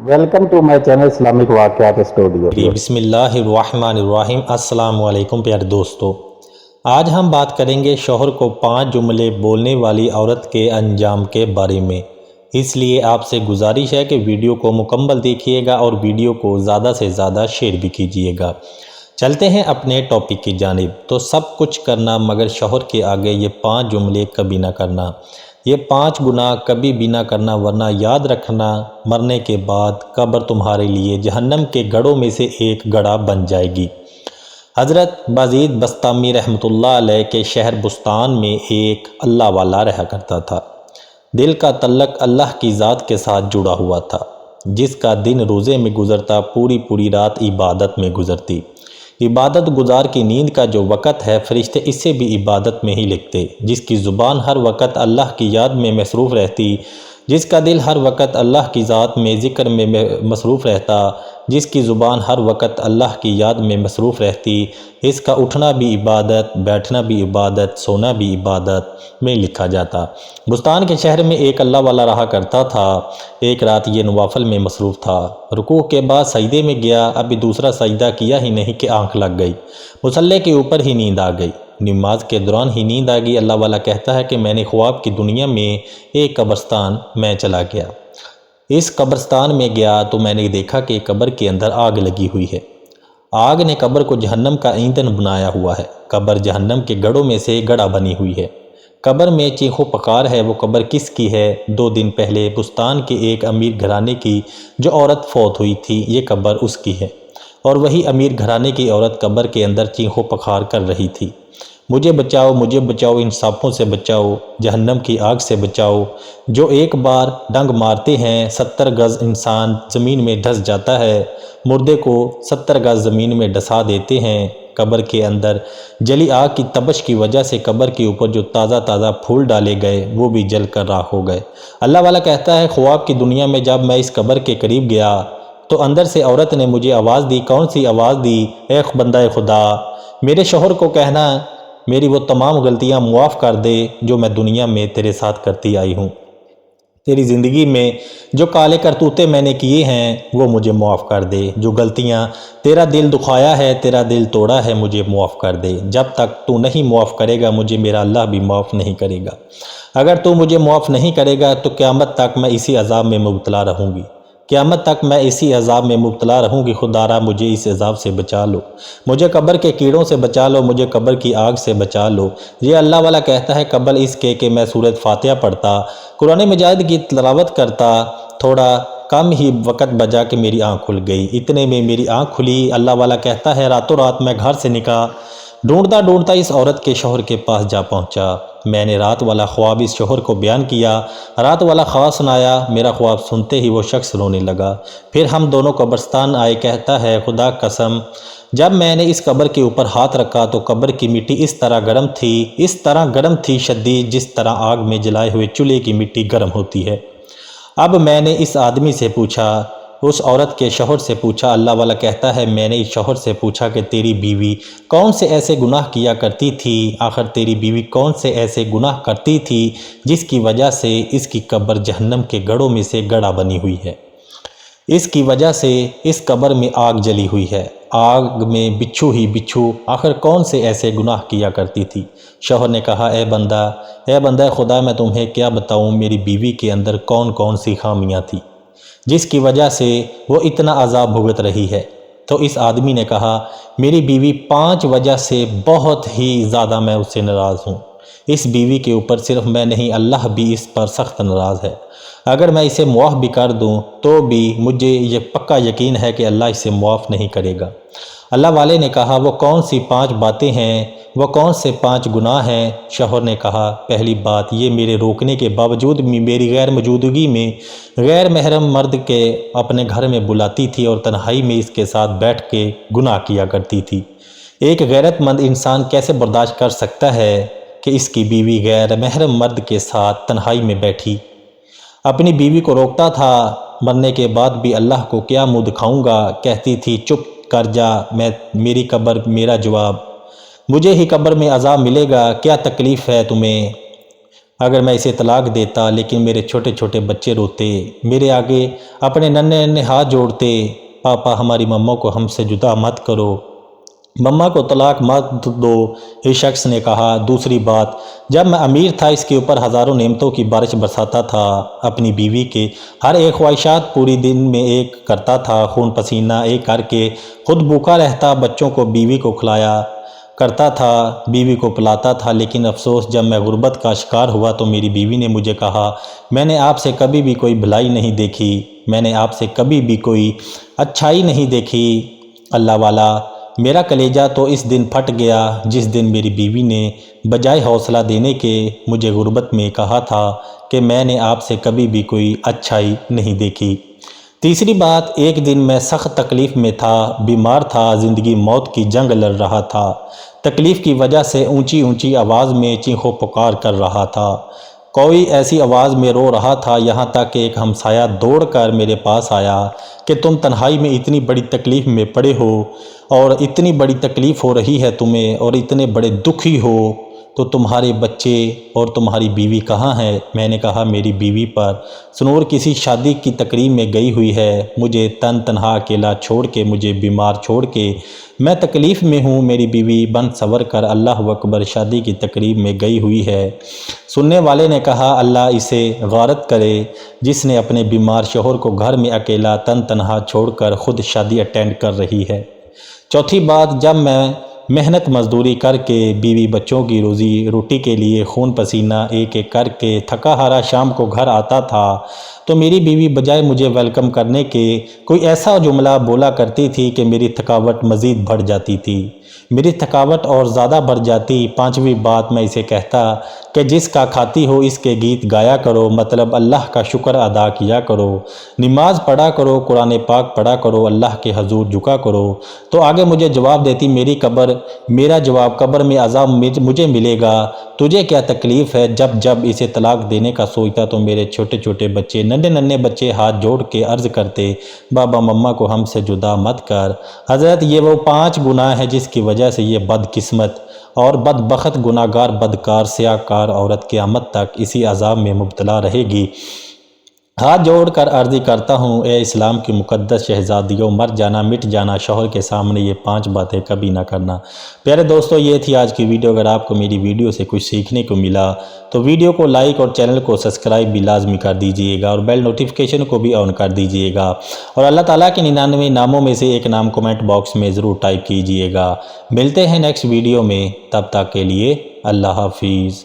Welcome to my channel Islamic واقعات studio. بسم اللہ الرحمن الرحیم۔ السلام علیکم پیارے دوستو، آج ہم بات کریں گے شوہر کو 5 جملے بولنے والی عورت کے انجام کے بارے میں۔ اس لیے آپ سے گزارش ہے کہ ویڈیو کو مکمل دیکھیے گا اور ویڈیو کو زیادہ سے زیادہ شیئر بھی کیجیے گا۔ چلتے ہیں اپنے ٹاپک کی جانب۔ تو سب کچھ کرنا مگر شوہر کے آگے یہ 5 جملے کبھی نہ کرنا، یہ 5 گناہ کبھی بھی نہ کرنا، ورنہ یاد رکھنا مرنے کے بعد قبر تمہارے لیے جہنم کے گڑھوں میں سے ایک گڑھا بن جائے گی۔ حضرت بازید بسطامی رحمۃ اللہ علیہ کے شہر بستان میں ایک اللہ والا رہا کرتا تھا۔ دل کا تعلق اللہ کی ذات کے ساتھ جڑا ہوا تھا۔ جس کا دن روزے میں گزرتا، پوری رات عبادت میں گزرتی۔ عبادت گزار کی نیند کا جو وقت ہے، فرشتے اسے بھی عبادت میں ہی لکھتے۔ جس کی زبان ہر وقت اللہ کی یاد میں مصروف رہتی، جس کا دل ہر وقت اللہ کی ذات میں ذکر میں مصروف رہتا، جس کی زبان ہر وقت اللہ کی یاد میں مصروف رہتی، اس کا اٹھنا بھی عبادت، بیٹھنا بھی عبادت، سونا بھی عبادت میں لکھا جاتا۔ بستان کے شہر میں ایک اللہ والا رہا کرتا تھا۔ ایک رات یہ نوافل میں مصروف تھا۔ رکوع کے بعد سجدے میں گیا، ابھی دوسرا سجدہ کیا ہی نہیں کہ آنکھ لگ گئی، مصلی کے اوپر ہی نیند آ گئی۔ نماز کے دوران ہی نیند آ گئی۔ اللہ والا کہتا ہے کہ میں نے خواب کی دنیا میں ایک قبرستان میں چلا گیا۔ اس قبرستان میں گیا تو میں نے دیکھا کہ قبر کے اندر آگ لگی ہوئی ہے۔ آگ نے قبر کو جہنم کا ایندھن بنایا ہوا ہے۔ قبر جہنم کے گڑھوں میں سے گڑھا بنی ہوئی ہے۔ قبر میں چیخو پکار ہے۔ وہ قبر کس کی ہے؟ 2 دن پہلے بستان کے ایک امیر گھرانے کی جو عورت فوت ہوئی تھی، یہ قبر اس کی ہے، اور وہی امیر گھرانے کی عورت قبر کے اندر چیخو پکار کر رہی تھی، مجھے بچاؤ، مجھے بچاؤ، ان سانپوں سے بچاؤ، جہنم کی آگ سے بچاؤ، جو ایک بار ڈنگ مارتے ہیں 70 گز انسان زمین میں ڈھس جاتا ہے، مردے کو 70 گز زمین میں ڈسا دیتے ہیں۔ قبر کے اندر جلی آگ کی تپش کی وجہ سے قبر کے اوپر جو تازہ پھول ڈالے گئے وہ بھی جل کر راکھ ہو گئے۔ اللہ والا کہتا ہے خواب کی دنیا میں جب میں اس قبر کے قریب گیا تو اندر سے عورت نے مجھے آواز دی۔ کون سی آواز دی؟ اے بندہ خدا، میرے شوہر کو کہنا میری وہ تمام غلطیاں معاف کر دے جو میں دنیا میں تیرے ساتھ کرتی آئی ہوں۔ تیری زندگی میں جو کالے کرتوتے میں نے کیے ہیں وہ مجھے معاف کر دے۔ جو غلطیاں تیرا دل دکھایا ہے، تیرا دل توڑا ہے، مجھے معاف کر دے۔ جب تک تو نہیں معاف کرے گا مجھے میرا اللہ بھی معاف نہیں کرے گا۔ اگر تو مجھے معاف نہیں کرے گا تو قیامت تک میں اسی عذاب میں مبتلا رہوں گی، قیامت تک میں اسی عذاب میں مبتلا رہوں گی۔ خدا را مجھے اس عذاب سے بچا لو، مجھے قبر کے کیڑوں سے بچا لو، مجھے قبر کی آگ سے بچا لو۔ یہ اللہ والا کہتا ہے قبل اس کے کہ میں سورۃ فاتحہ پڑھتا، قرآن مجید کی تلاوت کرتا، تھوڑا کم ہی وقت بجا کہ میری آنکھ کھل گئی۔ اتنے میں میری آنکھ کھلی۔ اللہ والا کہتا ہے راتوں رات میں گھر سے نکلا، ڈھونڈتا اس عورت کے شوہر کے پاس جا پہنچا۔ میں نے رات والا خواب اس شوہر کو بیان کیا، رات والا خواب سنایا۔ میرا خواب سنتے ہی وہ شخص رونے لگا۔ پھر ہم دونوں قبرستان آئے۔ کہتا ہے خدا قسم جب میں نے اس قبر کے اوپر ہاتھ رکھا تو قبر کی مٹی اس طرح گرم تھی شدید، جس طرح آگ میں جلائے ہوئے چولہے کی مٹی گرم ہوتی ہے۔ اب میں نے اس آدمی سے پوچھا، اس عورت کے شوہر سے پوچھا۔ اللہ والا کہتا ہے میں نے اس شوہر سے پوچھا کہ تیری بیوی کون سے ایسے گناہ کیا کرتی تھی؟ آخر تیری بیوی کون سے ایسے گناہ کرتی تھی جس کی وجہ سے اس کی قبر جہنم کے گڑھوں میں سے گڑھا بنی ہوئی ہے؟ اس کی وجہ سے اس قبر میں آگ جلی ہوئی ہے، آگ میں بچھو ہی بچھو، آخر کون سے ایسے گناہ کیا کرتی تھی؟ شوہر نے کہا اے بندہ خدا، میں تمہیں کیا بتاؤں میری بیوی کے اندر کون سی خامیاں تھی جس کی وجہ سے وہ اتنا عذاب بھگت رہی ہے؟ تو اس آدمی نے کہا میری بیوی 5 وجہ سے بہت ہی زیادہ میں اس سے ناراض ہوں۔ اس بیوی کے اوپر صرف میں نہیں، اللہ بھی اس پر سخت ناراض ہے۔ اگر میں اسے معاف بھی کر دوں تو بھی مجھے یہ پکا یقین ہے کہ اللہ اسے معاف نہیں کرے گا۔ اللہ والے نے کہا وہ کون سی 5 باتیں ہیں، وہ کون سے 5 گناہ ہیں؟ شوہر نے کہا پہلی بات یہ میرے روکنے کے باوجود میری غیر موجودگی میں غیر محرم مرد کے اپنے گھر میں بلاتی تھی اور تنہائی میں اس کے ساتھ بیٹھ کے گناہ کیا کرتی تھی۔ ایک غیرت مند انسان کیسے برداشت کر سکتا ہے کہ اس کی بیوی غیر محرم مرد کے ساتھ تنہائی میں بیٹھی؟ اپنی بیوی کو روکتا تھا، مرنے کے بعد بھی اللہ کو کیا منہ دکھاؤں گا؟ کہتی تھی چپ کر جا، میری قبر میرا جواب، مجھے ہی قبر میں عذاب ملے گا، کیا تکلیف ہے تمہیں؟ اگر میں اسے طلاق دیتا لیکن میرے چھوٹے چھوٹے بچے روتے، میرے آگے اپنے ننھے ننھے ہاتھ جوڑتے، پاپا ہماری مما کو ہم سے جدا مت کرو، مما کو طلاق مت دو، اس شخص نے کہا۔ دوسری بات، جب میں امیر تھا اس کے اوپر ہزاروں نعمتوں کی بارش برساتا تھا، اپنی بیوی کے ہر ایک خواہشات پوری دن میں ایک کرتا تھا، خون پسینہ ایک کر کے خود بھوکا رہتا، بچوں کو بیوی کو کھلایا کرتا تھا، بیوی کو پلاتا تھا، لیکن افسوس جب میں غربت کا شکار ہوا تو میری بیوی نے مجھے کہا، میں نے آپ سے کبھی بھی کوئی بھلائی نہیں دیکھی، میں نے آپ سے کبھی بھی کوئی اچھائی نہیں دیکھی۔ اللہ والا، میرا کلیجہ تو اس دن پھٹ گیا جس دن میری بیوی نے بجائے حوصلہ دینے کے مجھے غربت میں کہا تھا کہ میں نے آپ سے کبھی بھی کوئی اچھائی نہیں دیکھی۔ تیسری بات، ایک دن میں سخت تکلیف میں تھا، بیمار تھا، زندگی موت کی جنگ لڑ رہا تھا، تکلیف کی وجہ سے اونچی اونچی آواز میں چیخو پکار کر رہا تھا، کوئی ایسی آواز میں رو رہا تھا، یہاں تک کہ ایک ہمسایہ دوڑ کر میرے پاس آیا کہ تم تنہائی میں اتنی بڑی تکلیف میں پڑے ہو اور اتنی بڑی تکلیف ہو رہی ہے تمہیں اور اتنے بڑے دکھی ہو، تو تمہارے بچے اور تمہاری بیوی کہاں ہے؟ میں نے کہا میری بیوی پر سنور کسی شادی کی تقریب میں گئی ہوئی ہے، مجھے تنہا اکیلا چھوڑ کے، مجھے بیمار چھوڑ کے، میں تکلیف میں ہوں، میری بیوی بن سنور کر اللہ اکبر شادی کی تقریب میں گئی ہوئی ہے۔ سننے والے نے کہا اللہ اسے غارت کرے جس نے اپنے بیمار شوہر کو گھر میں اکیلا تنہا چھوڑ کر خود شادی اٹینڈ کر رہی ہے۔ چوتھی بات، جب میں محنت مزدوری کر کے بیوی بچوں کی روزی روٹی کے لیے خون پسینہ ایک ایک کر کے تھکا ہارا شام کو گھر آتا تھا تو میری بیوی بجائے مجھے ویلکم کرنے کے کوئی ایسا جملہ بولا کرتی تھی کہ میری تھکاوٹ مزید بڑھ جاتی تھی، میری تھکاوٹ اور زیادہ بڑھ جاتی۔ پانچویں بات، میں اسے کہتا کہ جس کا کھاتی ہو اس کے گیت گایا کرو، مطلب اللہ کا شکر ادا کیا کرو، نماز پڑھا کرو، قرآن پاک پڑھا کرو، اللہ کے حضور جھکا کرو۔ تو آگے مجھے جواب دیتی میری قبر، میرا جواب قبر میں عذاب مجھے ملے گا، تجھے کیا تکلیف ہے؟ جب اسے طلاق دینے کا سوچتا تو میرے چھوٹے چھوٹے بچے، ننھے ننھے بچے ہاتھ جوڑ کے عرض کرتے بابا مما کو ہم سے جدا مت کر۔ حضرت یہ وہ 5 گناہ ہیں جس کی وجہ سے یہ بدقسمت اور بدبخت گناہگار بدکار سیاہکار عورت قیامت تک اسی عذاب میں مبتلا رہے گی۔ ہاتھ جوڑ کر عرض کرتا ہوں اے اسلام کی مقدس شہزادیوں، مر جانا مٹ جانا، شوہر کے سامنے یہ 5 باتیں کبھی نہ کرنا۔ پیارے دوستو، یہ تھی آج کی ویڈیو۔ اگر آپ کو میری ویڈیو سے کچھ سیکھنے کو ملا تو ویڈیو کو لائک اور چینل کو سبسکرائب بھی لازمی کر دیجئے گا اور بیل نوٹیفیکیشن کو بھی آن کر دیجئے گا، اور اللہ تعالیٰ کے 99 ناموں میں سے ایک نام کمنٹ باکس میں ضرور ٹائپ کیجئے گا۔ ملتے ہیں نیکسٹ ویڈیو میں، تب تک کے لیے اللہ حافظ۔